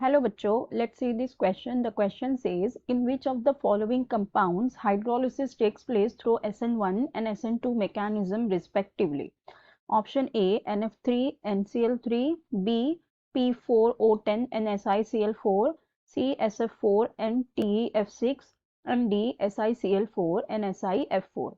Hello bachcho, let's see this question. The question says, in which of the following compounds hydrolysis takes place through SN1 and SN2 mechanism respectively? Option A, NF3, NCl3, B, P4O10 and SiCl4, C, SF4 and TeF6 and D, SiCl4 and SiF4.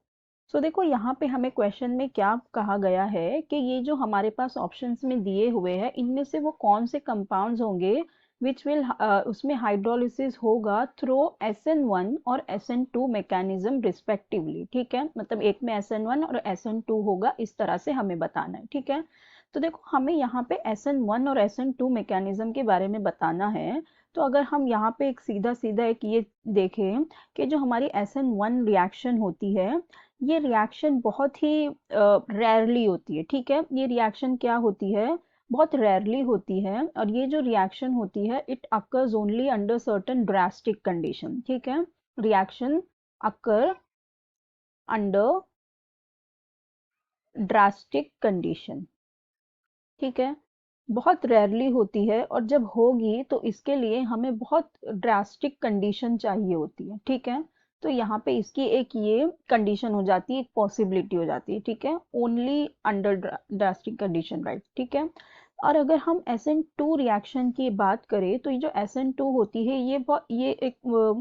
सो देखो यहाँ पे हमें question में क्या कहा गया है कि ये जो हमारे पास ऑप्शंस में दिए हुए हैं इनमें से वो कौन से कंपाउंड्स होंगे विच विल उसमें हाइड्रोलिसिस होगा थ्रू SN1 और SN2 मैकेनिज्म रिस्पेक्टिवली। ठीक है, मतलब एक में SN1 और SN2 होगा, इस तरह से हमें बताना है। ठीक है, तो देखो हमें यहाँ पे SN1 और SN2 मैकेनिज्म के बारे में बताना है। तो अगर हम यहाँ पे एक सीधा सीधा एक ये देखें कि जो हमारी SN1 रिएक्शन होती है, ये रिएक्शन बहुत ही रेयरली होती है। ठीक है, ये रिएक्शन क्या होती है, बहुत रेयरली होती है, और ये जो रिएक्शन होती है it occurs only under certain drastic condition. ठीक है, reaction occur under drastic condition. ठीक है, बहुत रेयरली होती है, और जब होगी तो इसके लिए हमें बहुत ड्रास्टिक कंडीशन चाहिए होती है। ठीक है, तो यहाँ पे इसकी एक ये कंडीशन हो जाती है, एक पॉसिबिलिटी हो जाती है। ठीक है, only under drastic condition, right. ठीक है, और अगर हम SN2 रिएक्शन की बात करें तो ये जो SN2 होती है ये एक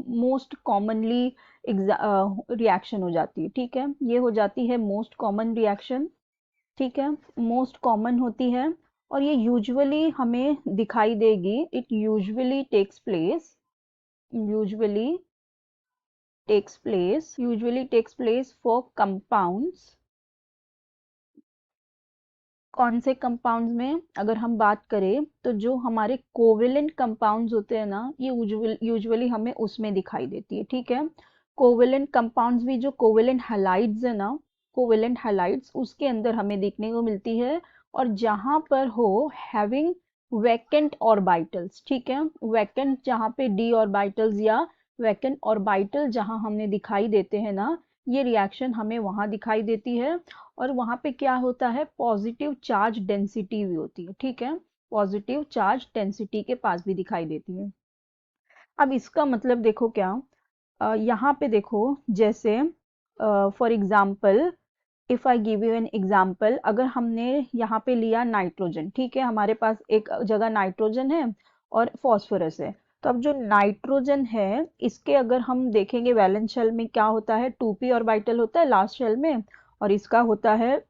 मोस्ट कॉमनली रिएक्शन हो जाती है। ठीक है, ये हो जाती है मोस्ट कॉमन रिएक्शन। ठीक है, मोस्ट कॉमन होती है, और ये यूजुअली हमें दिखाई देगी। It usually takes place for compounds. कौन से कंपाउंड्स में अगर हम बात करें तो जो हमारे कोवेलेंट कंपाउंड्स होते हैं ना, ये यूजुअली हमें उसमें दिखाई देती है। ठीक है, कोवेलेंट कंपाउंड्स भी, जो कोवेलेंट हैलाइड्स है ना, कोवेलेंट हैलाइड्स उसके अंदर हमें देखने को मिलती है, और जहां पर हो हैविंग वैकेंट ऑर्बिटल्स। ठीक है, वैकेंट जहां पे डी ऑर्बिटल्स या वैकेंट ऑर्बिटल जहां हमने दिखाई देते हैं ना, ये रिएक्शन हमें वहां दिखाई देती है, और वहां पे क्या होता है, पॉजिटिव चार्ज डेंसिटी भी होती है। ठीक है, पॉजिटिव चार्ज डेंसिटी के पास भी दिखाई देती है। अब इसका मतलब देखो क्या, यहाँ पे देखो, जैसे for example, if I give you an example, अगर हमने यहाँ पे लिया नाइट्रोजन। ठीक है, हमारे पास एक जगह नाइट्रोजन है और फॉस्फोरस है। तो अब जो नाइट्रोजन है इसके अगर हम देखेंगे वैलेंस शेल में क्या होता है, 2p ऑर्बिटल होता है लास्ट शेल में, और इसका होता है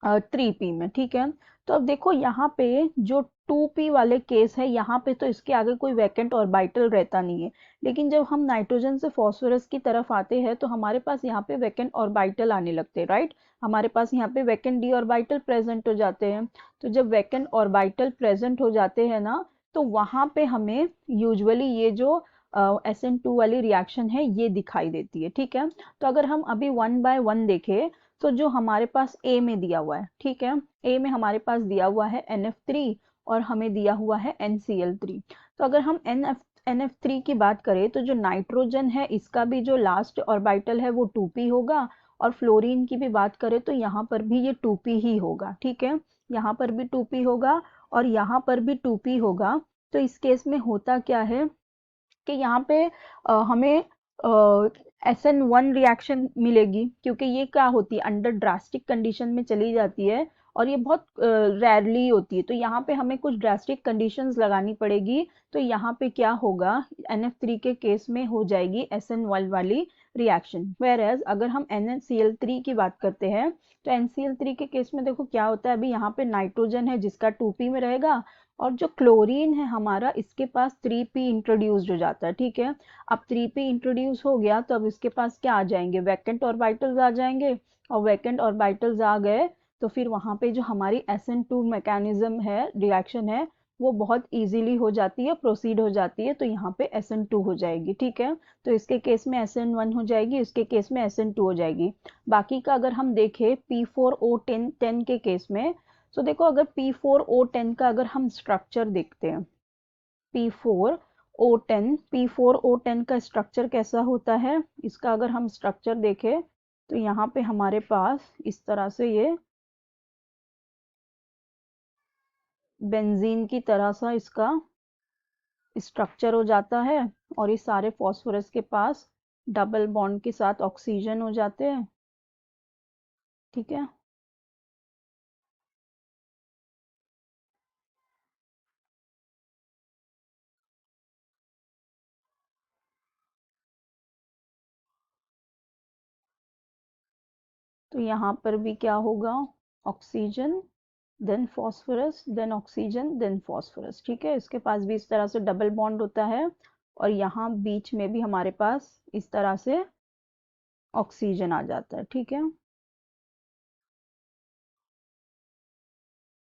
3p में। ठीक है, तो अब देखो यहाँ पे जो 2p वाले केस है, यहाँ पे तो इसके आगे कोई वैकेंट ऑर्बिटल रहता नहीं है, लेकिन जब हम नाइट्रोजन से फॉस्फोरस की तरफ आते हैं तो हमारे पास यहाँ पे वैकेंट ऑर्बिटल आने लगते हैं, राइट। हमारे पास यहाँ पे वैकेंट डी ऑर्बिटल प्रेजेंट हो जाते हैं। तो जब वैकेंट ऑर्बिटल प्रेजेंट हो जाते हैं ना, तो वहां पे हमें यूजुअली ये जो SN2 वाली रिएक्शन है ये दिखाई देती है। ठीक है, तो अगर हम अभी वन बाय वन देखें, तो जो हमारे पास ए में दिया हुआ है, ठीक है, ए में हमारे पास दिया हुआ है NF3 और हमें दिया हुआ है NCl3। तो अगर हम NF3 की बात करें तो जो नाइट्रोजन है इसका भी जो लास्ट ऑर्बिटल है वो 2p होगा, और फ्लोरीन की भी बात करें तो यहाँ पर भी ये 2p ही होगा। ठीक है, यहाँ पर भी 2p होगा और यहाँ पर भी 2p होगा। तो इस केस में होता क्या है कि यहाँ पे हमें SN1 रिएक्शन मिलेगी, क्योंकि ये क्या होती है, अंडर ड्रास्टिक कंडीशन में चली जाती है, और ये बहुत रेयरली होती है। तो यहाँ पे हमें कुछ ड्रास्टिक कंडीशंस लगानी पड़ेगी। तो यहाँ पे क्या होगा, NF3 के केस में हो जाएगी SN1 वाली रिएक्शन। वेयर एज अगर हम NaCl3 की बात करते हैं तो NCl3 के केस में देखो क्या होता है, अभी यहाँ पे नाइट्रोजन है जिसका 2p में रहेगा, और जो क्लोरीन है हमारा इसके पास 3p इंट्रोड्यूस्ड हो जाता है। ठीक है, अब 3p इंट्रोड्यूस हो गया तो अब इसके पास क्या आ जाएंगे, वैकेंट ऑर्बिटल्स आ जाएंगे, और वैकेंट ऑर्बिटल्स आ गए तो फिर वहां पे जो हमारी SN2 मैकेनिज्म है, रिएक्शन है, वो बहुत इजीली हो जाती है, प्रोसीड हो जाती है। तो यहाँ पे SN2 हो जाएगी। ठीक है, तो इसके केस में SN1 हो जाएगी, इसके केस में SN2 हो जाएगी। बाकी का अगर हम देखें P4O10 के केस में, तो देखो अगर P4O10 का अगर हम स्ट्रक्चर देखते हैं, P4O10 का स्ट्रक्चर कैसा होता है, इसका अगर हम स्ट्रक्चर देखें तो यहाँ पे हमारे पास इस तरह से ये बेंजीन की तरह सा इसका स्ट्रक्चर हो जाता है और ये सारे फॉस्फोरस के पास डबल बॉन्ड के साथ ऑक्सीजन हो जाते हैं। ठीक है, तो यहाँ पर भी क्या होगा, oxygen then phosphorus then oxygen then phosphorus. ठीक है, इसके पास भी इस तरह से डबल बॉन्ड होता है और यहाँ बीच में भी हमारे पास इस तरह से ऑक्सीजन आ जाता है। ठीक है,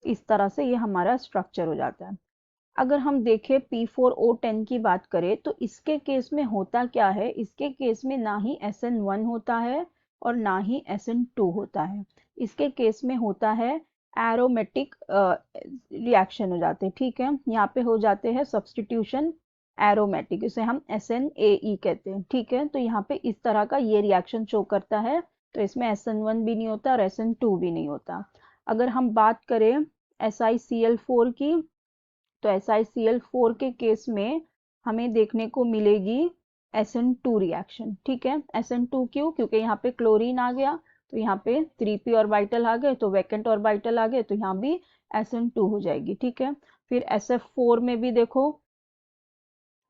इस तरह से ये हमारा स्ट्रक्चर हो जाता है। अगर हम देखें P4O10 की बात करें तो इसके केस में होता क्या है, इसके केस में ना ही SN1 होता है और ना ही SN2 होता है। इसके केस में होता है एरोमेटिक रिएक्शन हो जाते हैं। ठीक है, यहाँ पे हो जाते हैं सब्सटीट्यूशन एरोमेटिक, इसे हम SNAE कहते हैं। ठीक है, तो यहाँ पे इस तरह का ये रिएक्शन शो करता है, तो इसमें SN1 भी नहीं होता और SN2 भी नहीं होता। अगर हम बात करें SiCl4 की, तो SiCl4 के केस में हमें देखने को मिलेगी SN2 रिएक्शन। ठीक है, SN2 क्यों, क्योंकि यहाँ पे क्लोरीन आ गया तो यहाँ पे 3p ऑर्बिटल आ गए, तो वैकेंट ऑर्बिटल आ गए, तो यहाँ भी SN2 हो जाएगी। ठीक है, फिर SF4 में भी देखो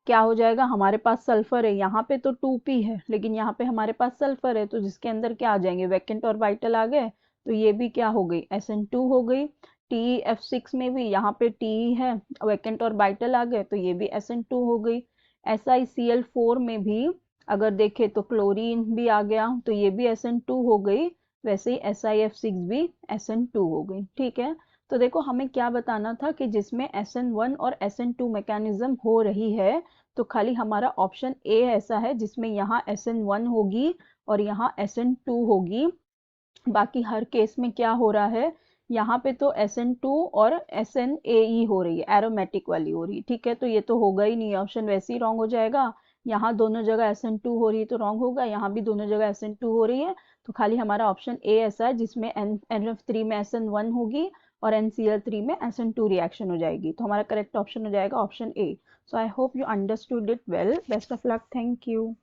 क्या हो जाएगा, हमारे पास सल्फर है, यहाँ पे तो 2p है लेकिन यहाँ पे हमारे पास सल्फर है, तो जिसके अंदर क्या आ जाएंगे, वैकेंट ऑर्बिटल आ गए, तो ये भी क्या हो गई, SN2 हो गई। TeF6 में भी यहाँ पे Te है, वैकेंट ऑर्बिटल आ गए, तो ये भी SN2 हो गई। SiCl4 में भी अगर देखें तो क्लोरीन भी आ गया, तो ये भी SN2 हो गई, वैसे ही SiF6 भी SN2 हो गई। ठीक है, तो देखो हमें क्या बताना था कि जिसमें SN1 और SN2 मैकेनिज्म हो रही है, तो खाली हमारा ऑप्शन ए ऐसा है जिसमें यहाँ SN1 होगी और यहाँ SN2 होगी। बाकी हर केस में क्या हो रहा है, यहाँ पे तो SN2 और SNAE हो रही है, एरोमेटिक वाली हो रही है। ठीक है, तो ये तो होगा ही नहीं, ऑप्शन वैसे ही रॉन्ग हो जाएगा। यहाँ दोनों जगह SN2 हो रही है तो रॉन्ग होगा, यहाँ भी दोनों जगह SN2 हो रही है, तो खाली हमारा ऑप्शन ए ऐसा है जिसमें NF3 में SN1 होगी और NCl3 में SN2 रिएक्शन हो जाएगी, तो हमारा करेक्ट ऑप्शन हो जाएगा option A. So I hope you understood it well. Best of luck, thank you.